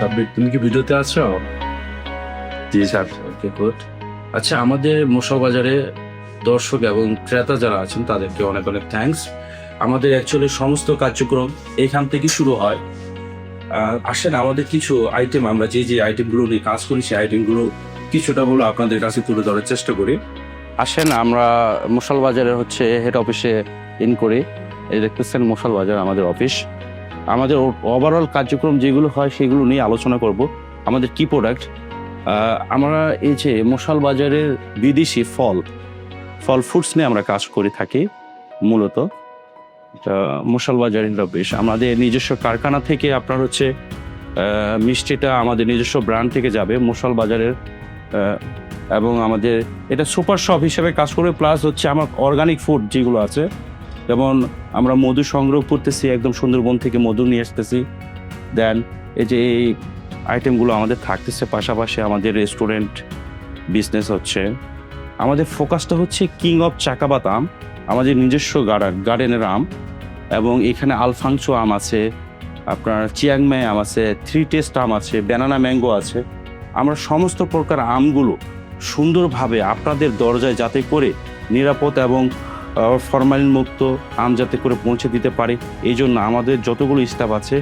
সাব্বির, তুমি কি ভিডিওতে আছো? জি স্যার। ওকে, গুড। আচ্ছা, আমাদের মশাল বাজারে দর্শক এবং ক্রেতা যারা আছেন তাদেরকে অনেক অনেক থ্যাঙ্কস। আমাদের অ্যাকচুয়ালি সমস্ত কার্যক্রম এখান থেকে শুরু হয়। আসেন, আমাদের কিছু আইটেম, আমরা যে যে আইটেমগুলো নিয়ে কাজ করি সেই আইটেমগুলো কিছুটা হলো আপনাদের কাছে তুলে ধরার চেষ্টা করি। আসেন, আমরা মশাল বাজারে হচ্ছে হেড অফিসে ইন করি। এই দেখতেছেন মশাল বাজার আমাদের অফিস। আমাদের ওভারঅল কার্যক্রম যেগুলো হয় সেগুলো নিয়ে আলোচনা করব। আমাদের কি প্রোডাক্ট, আমরা এই যে মশাল বাজারের বিদেশি ফল ফ্রুটস নিয়ে আমরা কাজ করে থাকি মূলত। মশাল বাজার অফিস আমাদের নিজস্ব কারখানা থেকে আপনার হচ্ছে মিষ্টিটা আমাদের নিজস্ব ব্র্যান্ড থেকে যাবে মশাল বাজারের, এবং আমাদের এটা সুপার শপ হিসেবে কাজ করবে। প্লাস হচ্ছে আমার অর্গানিক ফুড যেগুলো আছে, যেমন আমরা মধু সংগ্রহ করতেছি, একদম সুন্দরবন থেকে মধু নিয়ে আসতেছি। দেন এই যে এই আইটেমগুলো আমাদের থাকতেছে। পাশাপাশি আমাদের রেস্টুরেন্ট বিজনেস হচ্ছে। আমাদের ফোকাসটা হচ্ছে কিং অফ চাকাবাত আম, আমাদের নিজস্ব গার্ডেনের আম, এবং এখানে আলফাংসো আম আছে, আপনার চিয়াংমাই আম আছে, থ্রি টেস্ট আম আছে, ব্যানানা ম্যাঙ্গো আছে। আমরা সমস্ত প্রকার আমগুলো সুন্দরভাবে আপনাদের দরজায় যাতে করে নিরাপদ এবং ফরমালিন মুক্ত আম যাতে করে পৌঁছে দিতে পারে, এই জন্য আমাদের যতগুলো স্টাফ আছে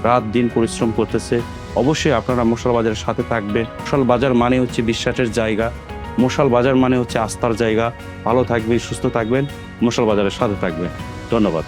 রাত দিন পরিশ্রম করতেছে। অবশ্যই আপনারা মশাল বাজারের সাথে থাকবে। মশাল বাজার মানে হচ্ছে বিশ্বাসের জায়গা, মশাল বাজার মানে হচ্ছে আস্থার জায়গা। ভালো থাকবেন, সুস্থ থাকবেন, মশাল বাজারের সাথে থাকবেন। ধন্যবাদ।